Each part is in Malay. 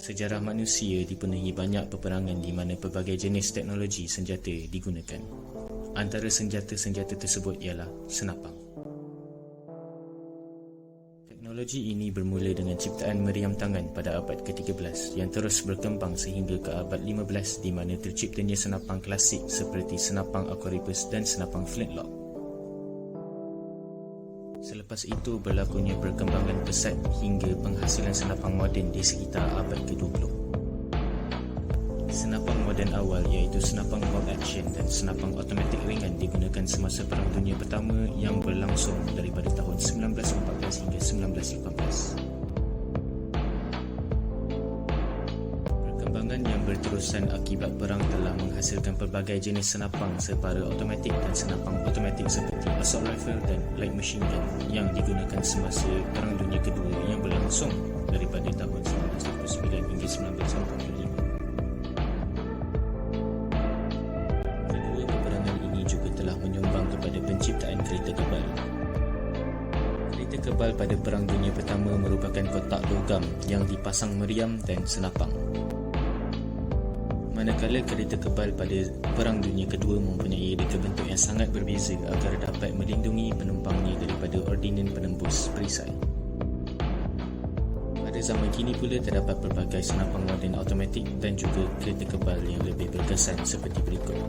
Sejarah manusia dipenuhi banyak peperangan di mana pelbagai jenis teknologi senjata digunakan. Antara senjata-senjata tersebut ialah senapang. Teknologi ini bermula dengan ciptaan meriam tangan pada abad ke-13 yang terus berkembang sehingga ke abad 15 di mana terciptanya senapang klasik seperti senapang Aquarius dan senapang Flintlock. Selepas itu berlakunya perkembangan pesat hingga penghasilan senapang moden di sekitar abad ke-20. Senapang moden awal iaitu senapang bolt action dan senapang automatik ringan digunakan semasa Perang Dunia Pertama yang berlangsung daripada tahun 1914 hingga 1918. Perkembangan yang berterusan akibat perang telah menghasilkan pelbagai jenis senapang separa automatik dan senapang automatik seperti assault rifle dan light machine gun yang digunakan semasa Perang Dunia Kedua yang berlangsung daripada tahun 1939 hingga 1945. Kedua peperangan ini juga telah menyumbang kepada penciptaan kereta kebal. Kereta kebal pada Perang Dunia Pertama merupakan kotak logam yang dipasang meriam dan senapang. Manakala kereta kebal pada Perang Dunia Kedua mempunyai reka bentuk yang sangat berbeza agar dapat melindungi penumpangnya daripada ordinan penembus perisai. Pada zaman kini pula terdapat pelbagai senapang moden automatik dan juga kereta kebal yang lebih berkesan seperti berikut.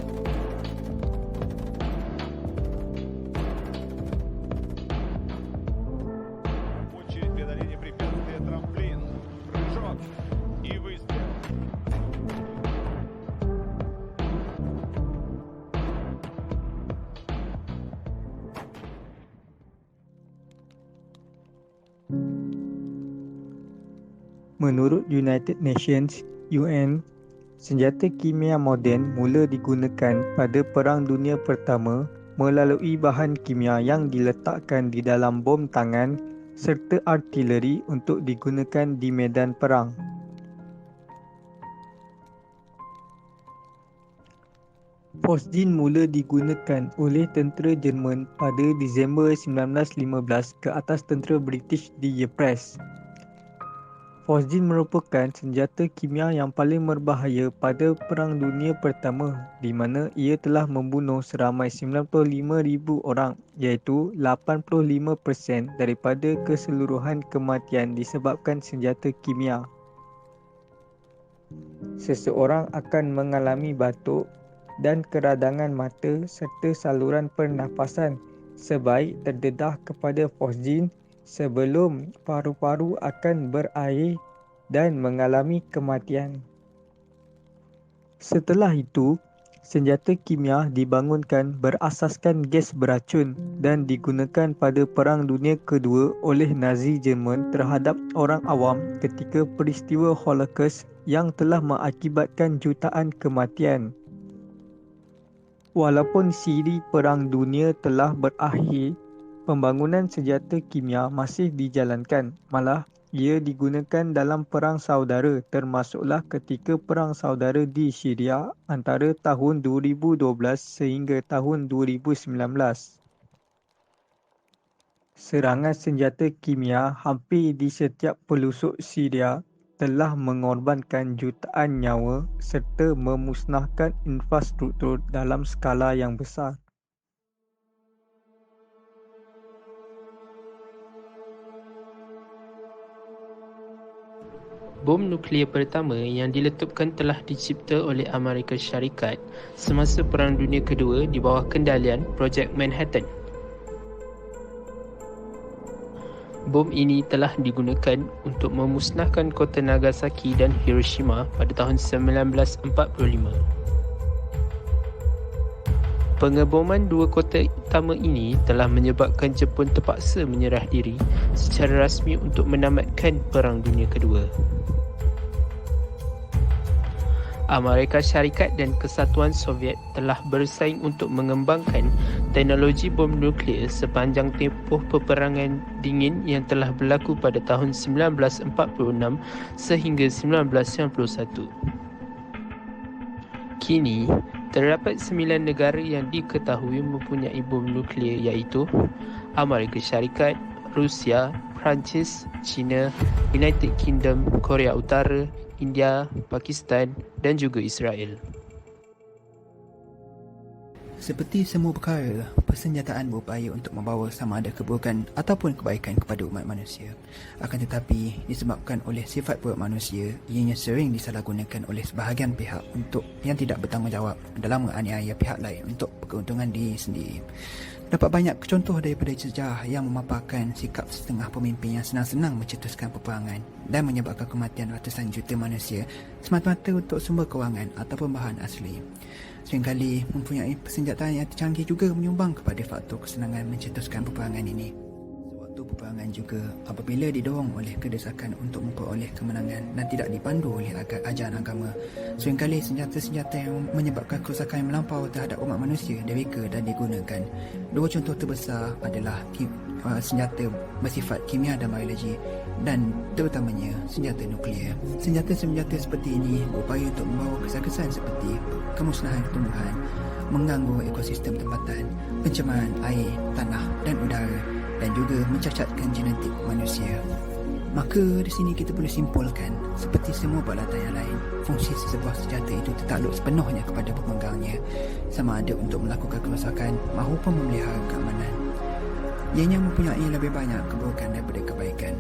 Menurut United Nations (UN), senjata kimia moden mula digunakan pada Perang Dunia Pertama melalui bahan kimia yang diletakkan di dalam bom tangan serta artileri untuk digunakan di medan perang. Phosgene mula digunakan oleh tentera Jerman pada Disember 1915 ke atas tentera British di Ypres. Phosgene merupakan senjata kimia yang paling berbahaya pada Perang Dunia Pertama di mana ia telah membunuh seramai 95,000 orang iaitu 85% daripada keseluruhan kematian disebabkan senjata kimia. Seseorang akan mengalami batuk dan keradangan mata serta saluran pernafasan sebaik terdedah kepada Phosgene sebelum paru-paru akan berair dan mengalami kematian. Setelah itu, senjata kimia dibangunkan berasaskan gas beracun dan digunakan pada Perang Dunia Kedua oleh Nazi Jerman terhadap orang awam ketika peristiwa Holocaust yang telah mengakibatkan jutaan kematian. Walaupun siri Perang Dunia telah berakhir, pembangunan senjata kimia masih dijalankan, malah ia digunakan dalam perang saudara termasuklah ketika perang saudara di Syria antara tahun 2012 sehingga tahun 2019. Serangan senjata kimia hampir di setiap pelosok Syria telah mengorbankan jutaan nyawa serta memusnahkan infrastruktur dalam skala yang besar. Bom nuklear pertama yang diletupkan telah dicipta oleh Amerika Syarikat semasa Perang Dunia Kedua di bawah kendalian Projek Manhattan. Bom ini telah digunakan untuk memusnahkan kota Nagasaki dan Hiroshima pada tahun 1945. Pengeboman dua kota utama ini telah menyebabkan Jepun terpaksa menyerah diri secara rasmi untuk menamatkan Perang Dunia Kedua. Amerika Syarikat dan Kesatuan Soviet telah bersaing untuk mengembangkan teknologi bom nuklear sepanjang tempoh peperangan dingin yang telah berlaku pada tahun 1946 sehingga 1991. Kini, terdapat 9 negara yang diketahui mempunyai bom nuklear iaitu Amerika Syarikat, Rusia, Perancis, China, United Kingdom, Korea Utara, India, Pakistan dan juga Israel. Seperti semua perkara, persenjataan berupaya untuk membawa sama ada keburukan ataupun kebaikan kepada umat manusia. Akan tetapi, disebabkan oleh sifat buruk manusia, ianya sering disalahgunakan oleh sebahagian pihak untuk yang tidak bertanggungjawab dalam menganiaya pihak lain untuk keuntungan diri sendiri. Dapat banyak contoh daripada sejarah yang memaparkan sikap setengah pemimpin yang senang-senang mencetuskan peperangan dan menyebabkan kematian ratusan juta manusia semata-mata untuk sumber kewangan ataupun bahan asli. Seringkali mempunyai persenjataan yang tercanggih juga menyumbang kepada faktor kesenangan mencetuskan peperangan ini. Sewaktu peperangan juga, apabila didorong oleh kedesakan untuk memperoleh kemenangan dan tidak dipandu oleh ajaran agama, seringkali senjata-senjata yang menyebabkan kerosakan yang melampau terhadap umat manusia direka dan digunakan. Dua contoh terbesar adalah senjata bersifat kimia dan biologi dan terutamanya senjata nuklear. Senjata-senjata seperti ini berupaya untuk membawa kesan-kesan seperti kemusnahan tumbuhan, mengganggu ekosistem tempatan, pencemaran air, tanah dan udara dan juga mencacatkan genetik manusia. Maka di sini kita boleh simpulkan, seperti semua peralatan yang lain, fungsi sebuah senjata itu tertakluk sepenuhnya kepada pemegangnya, sama ada untuk melakukan kerosakan maupun memelihara keamanan. Ianya mempunyai lebih banyak keburukan daripada kebaikan.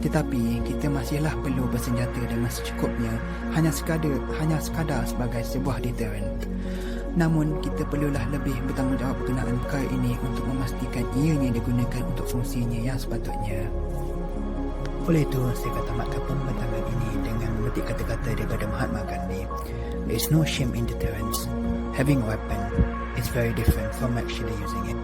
Tetapi kita masihlah perlu bersenjata dengan secukupnya hanya sekadar sebagai sebuah deterrent. Namun kita perlulah lebih bertanggungjawab penggunaan perkara ini untuk memastikan ianya digunakan untuk fungsinya yang sepatutnya. Oleh itu, saya akan tamatkan pembentangan ini dengan memetik kata-kata daripada Mahatma Gandhi. There is no shame in deterrence. Having a weapon is very different from actually using it.